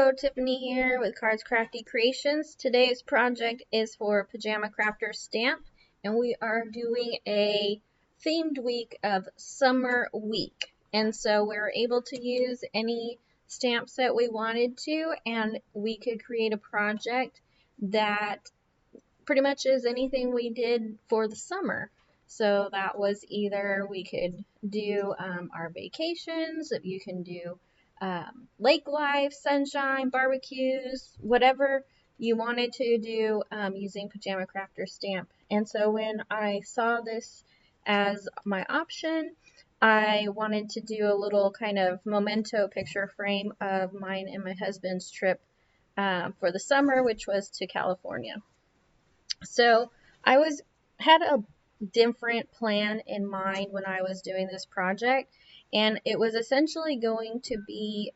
Hello, Tiffany here with Cards Crafty Creations. Today's project is for Pajama Crafter Stamp, and we are doing a themed week of Summer Week. And so we were able to use any stamps that we wanted to, and we could create a project that pretty much is anything we did for the summer. So that was either we could do our vacations, you can do lake life, sunshine, barbecues, whatever you wanted to do using Pajama Crafter Stamp. And so when I saw this as my option, I wanted to do a little kind of memento picture frame of mine and my husband's trip for the summer, which was to California. So I had a different plan in mind when I was doing this project, and it was essentially going to be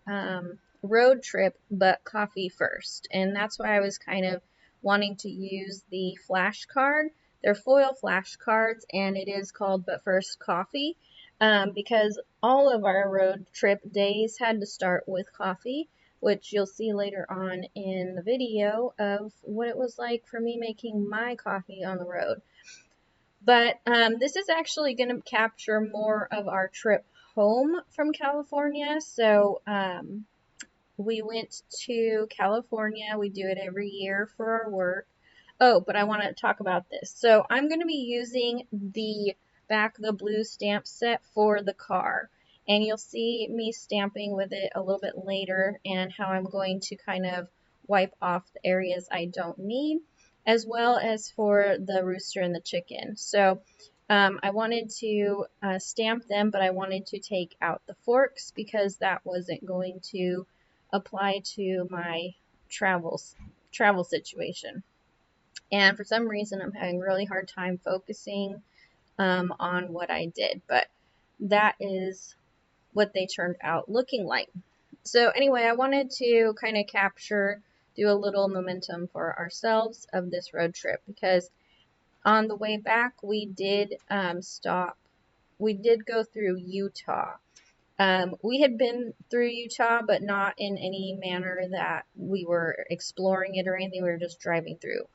road trip, but coffee first. And that's why I was kind of wanting to use the flashcard. They're foil flashcards, and it is called But First Coffee, because all of our road trip days had to start with coffee, which you'll see later on in the video of what it was like for me making my coffee on the road. But this is actually going to capture more of our trip home from California. So we went to California. We do it every year for our work. Oh, but I want to talk about this. So I'm going to be using the Back the Blue stamp set for the car. And you'll see me stamping with it a little bit later and how I'm going to kind of wipe off the areas I don't need, as well as for the rooster and the chicken. So I wanted to stamp them, but I wanted to take out the forks because that wasn't going to apply to my travel situation. And for some reason, I'm having a really hard time focusing on what I did, but that is what they turned out looking like. So anyway, I wanted to kind of do a little momentum for ourselves of this road trip, because on the way back we did go through Utah. We had been through Utah, but not in any manner that we were exploring it or anything. We were just driving through.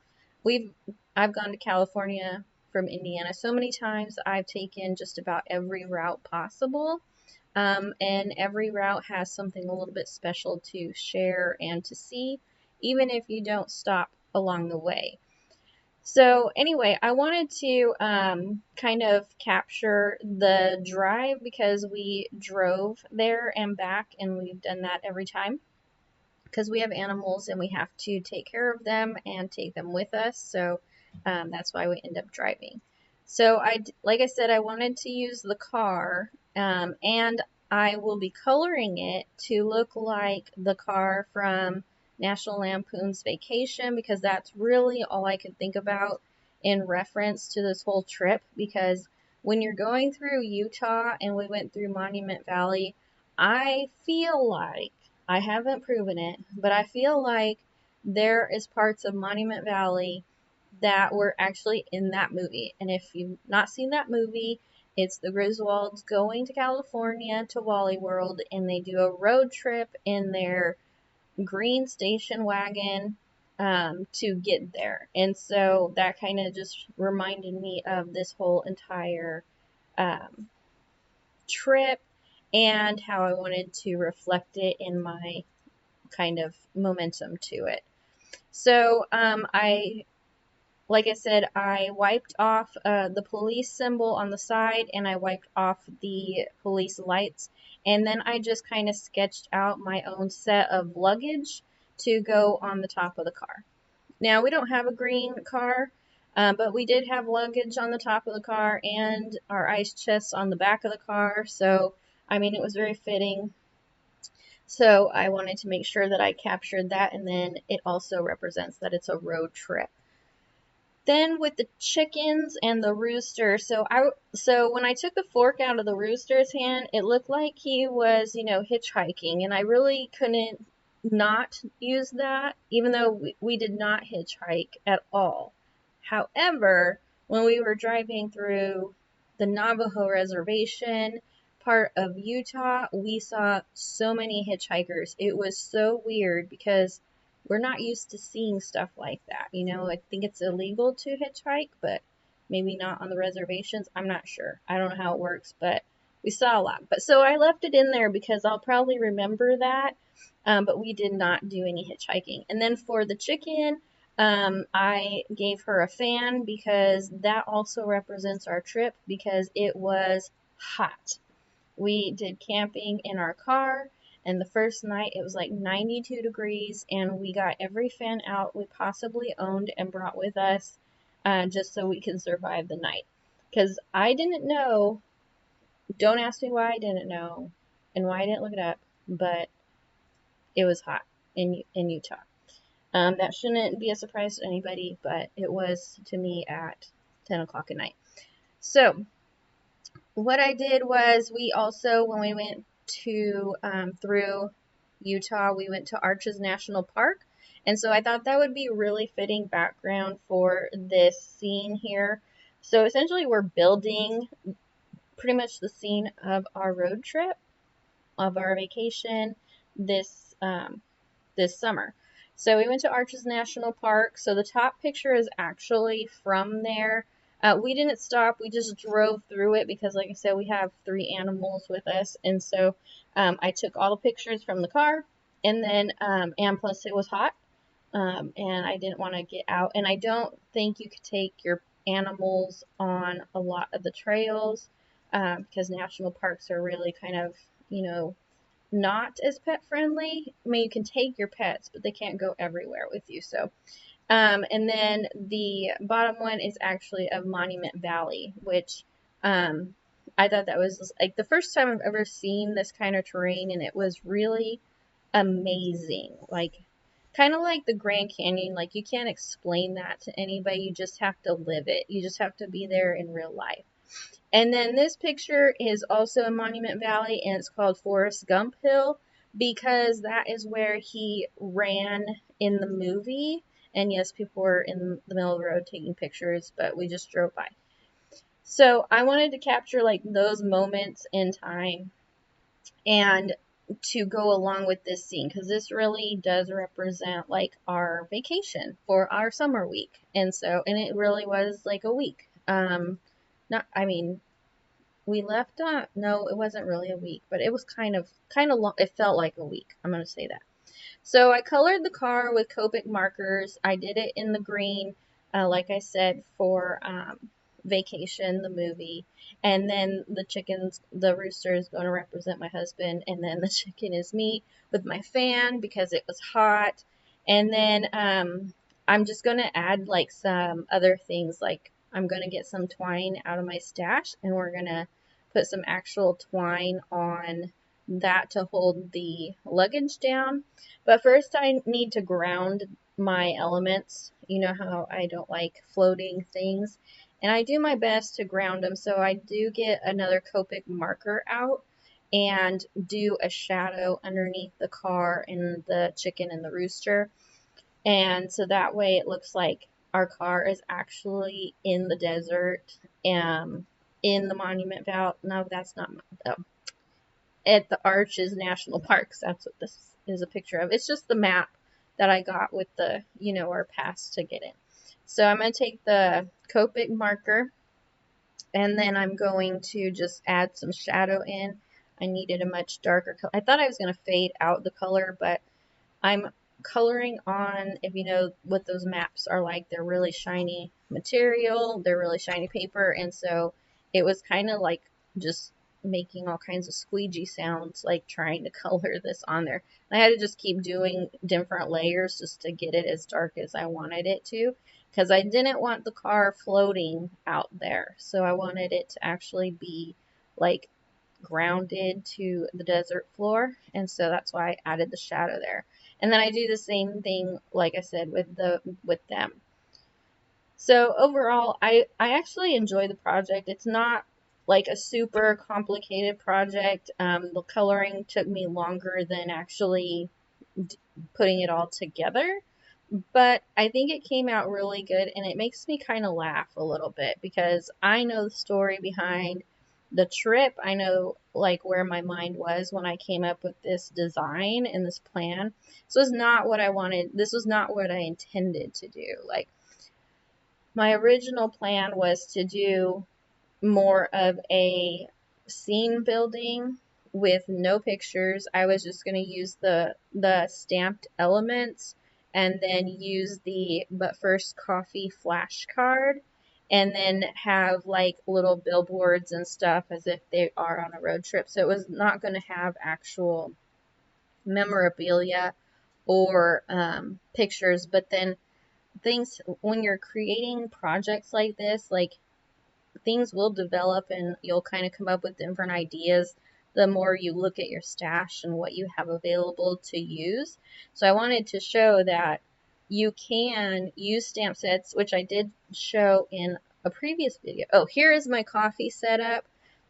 I've gone to California from Indiana so many times. I've taken just about every route possible. And every route has something a little bit special to share and to see, even if you don't stop along the way. So anyway, I wanted to kind of capture the drive because we drove there and back, and we've done that every time because we have animals and we have to take care of them and take them with us. So that's why we end up driving. So like I said, I wanted to use the car, and I will be coloring it to look like the car from National Lampoon's Vacation, because that's really all I could think about in reference to this whole trip. Because when you're going through Utah and we went through Monument Valley, I feel like, I haven't proven it, but I feel like there is parts of Monument Valley that were actually in that movie. And if you've not seen that movie, it's the Griswolds going to California to Wally World, and they do a road trip in their green station wagon to get there. And so that kind of just reminded me of this whole entire trip and how I wanted to reflect it in my kind of momentum to it. So like I said, I wiped off the police symbol on the side, and I wiped off the police lights, and then I just kind of sketched out my own set of luggage to go on the top of the car. Now, we don't have a green car, but we did have luggage on the top of the car and our ice chests on the back of the car, so, I mean, it was very fitting. So I wanted to make sure that I captured that, and then it also represents that it's a road trip. Then with the chickens and the rooster, so when I took the fork out of the rooster's hand, it looked like he was, hitchhiking, and I really couldn't not use that, even though we did not hitchhike at all. However, when we were driving through the Navajo reservation, part of Utah, we saw so many hitchhikers. It was so weird because we're not used to seeing stuff like that. You know, I think it's illegal to hitchhike, but maybe not on the reservations. I'm not sure. I don't know how it works, but we saw a lot. But so I left it in there because I'll probably remember that. But we did not do any hitchhiking. And then for the chicken, I gave her a fan because that also represents our trip because it was hot. We did camping in our car, and the first night it was like 92 degrees, and we got every fan out we possibly owned and brought with us just so we can survive the night. Because I didn't know, don't ask me why I didn't know and why I didn't look it up, but it was hot in Utah. That shouldn't be a surprise to anybody, but it was to me at 10 o'clock at night. So what I did was we also, when we went to through Utah, we went to Arches National Park. And so I thought that would be really fitting background for this scene here. So essentially we're building pretty much the scene of our road trip, of our vacation this this summer. So we went to Arches National Park. So the top picture is actually from there. We didn't stop. We just drove through it because, like I said, we have 3 animals with us. And so I took all the pictures from the car. And then, and plus it was hot. And I didn't want to get out. And I don't think you could take your animals on a lot of the trails because national parks are really kind of, you know, not as pet friendly. I mean, you can take your pets, but they can't go everywhere with you. So, and then the bottom one is actually of Monument Valley, which I thought that was like the first time I've ever seen this kind of terrain, and it was really amazing. Like, kind of like the Grand Canyon. Like, you can't explain that to anybody. You just have to live it. You just have to be there in real life. And then this picture is also in Monument Valley, and it's called Forrest Gump Hill because that is where he ran in the movie. And yes, people were in the middle of the road taking pictures, but we just drove by. So I wanted to capture like those moments in time and to go along with this scene because this really does represent like our vacation for our summer week. And so, and it really was like a week. Not, I mean, we left on, no, it wasn't really a week, but it was kind of long. It felt like a week. I'm going to say that. So I colored the car with Copic markers. I did it in the green, like I said, for Vacation, the movie. And then the chickens, the rooster is going to represent my husband. And then the chicken is me with my fan because it was hot. And then I'm just going to add like some other things. Like I'm going to get some twine out of my stash and we're going to put some actual twine on that to hold the luggage down. But first I need to ground my elements. You know how I don't like floating things. And I do my best to ground them. So I do get another Copic marker out and do a shadow underneath the car and the chicken and the rooster. And so that way it looks like our car is actually in the desert, in the Monument Valley. No, that's not, at the Arches National Parks. That's what this is a picture of. It's just the map that I got with the, you know, our pass to get in. So I'm going to take the Copic marker and then I'm going to just add some shadow in. I needed a much darker color. I thought I was going to fade out the color, but I'm coloring on, if you know what those maps are like, they're really shiny material, they're really shiny paper, and so it was kind of like just making all kinds of squeegee sounds, like trying to color this on there. I had to just keep doing different layers just to get it as dark as I wanted it to, because I didn't want the car floating out there, so I wanted it to actually be like grounded to the desert floor, and so that's why I added the shadow there. And then I do the same thing, like I said, with them. So overall, I actually enjoy the project. It's not like a super complicated project. The coloring took me longer than actually putting it all together, but I think it came out really good, and it makes me kind of laugh a little bit because I know the story behind the trip, I know like where my mind was when I came up with this design and this plan. This was not what I wanted. This was not what I intended to do. Like, my original plan was to do more of a scene building with no pictures. I was just going to use the stamped elements and then use the But First Coffee flashcard and then have like little billboards and stuff as if they are on a road trip. So it was not going to have actual memorabilia or pictures, but then things when you're creating projects like this, like things will develop and you'll kind of come up with different ideas the more you look at your stash and what you have available to use. So I wanted to show that you can use stamp sets, which I did show in a previous video. Oh, here is my coffee setup.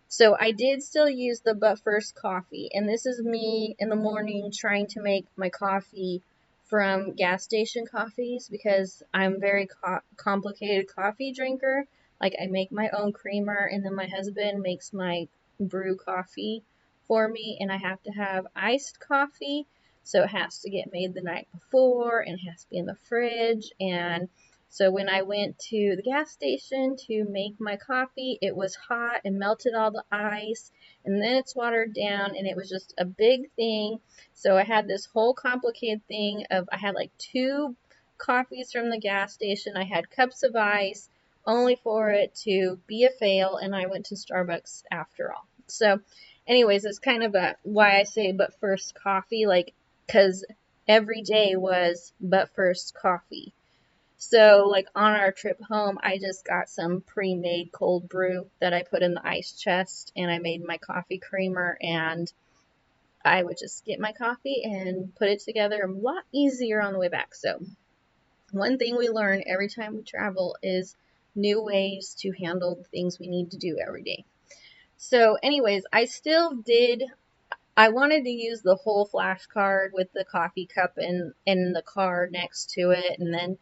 So I did still use the But First coffee, and this is me in the morning trying to make my coffee from gas station coffees because I'm a very complicated coffee drinker. Like, I make my own creamer, and then my husband makes my brew coffee for me, and I have to have iced coffee, so it has to get made the night before, and it has to be in the fridge. And so when I went to the gas station to make my coffee, it was hot and melted all the ice, and then it's watered down, and it was just a big thing. So I had this whole complicated thing of, I had like 2 coffees from the gas station. I had cups of ice, only for it to be a fail, and I went to Starbucks after all. So anyways, it's kind of why I say But First coffee, like, because every day was But First coffee. So like on our trip home, I just got some pre-made cold brew that I put in the ice chest, and I made my coffee creamer, and I would just get my coffee and put it together a lot easier on the way back. So one thing we learn every time we travel is new ways to handle the things we need to do every day. So anyways, I wanted to use the whole flashcard with the coffee cup and the car next to it, and then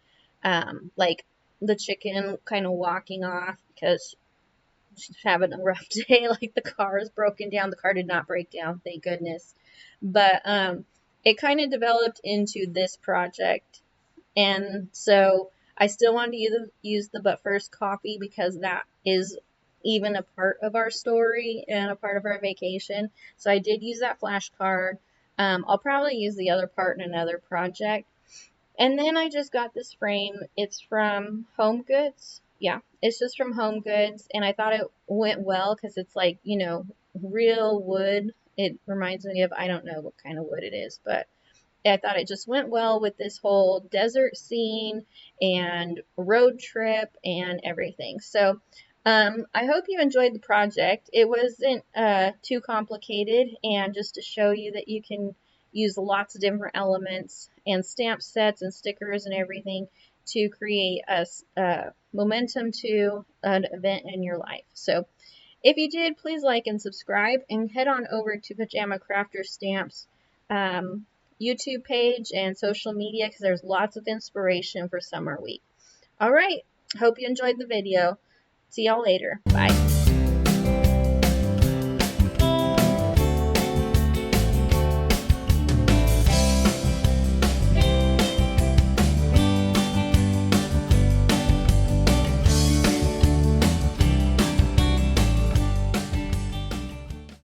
like the chicken kind of walking off because she's having a rough day. Like, the car is broken down. The car did not break down, thank goodness. But it kind of developed into this project. And so I still wanted to use the But First coffee because that is even a part of our story and a part of our vacation. So I did use that flashcard. I'll probably use the other part in another project. And then I just got this frame. It's from Home Goods. Yeah, it's just from Home Goods. And I thought it went well because it's like, real wood. It reminds me of, I don't know what kind of wood it is, but I thought it just went well with this whole desert scene and road trip and everything. So I hope you enjoyed the project. It wasn't too complicated, and just to show you that you can use lots of different elements and stamp sets and stickers and everything to create a momentum to an event in your life. So if you did, please like and subscribe, and head on over to Pajama Crafter Stamps YouTube page and social media because there's lots of inspiration for summer week. All right, hope you enjoyed the video. See y'all later. Bye.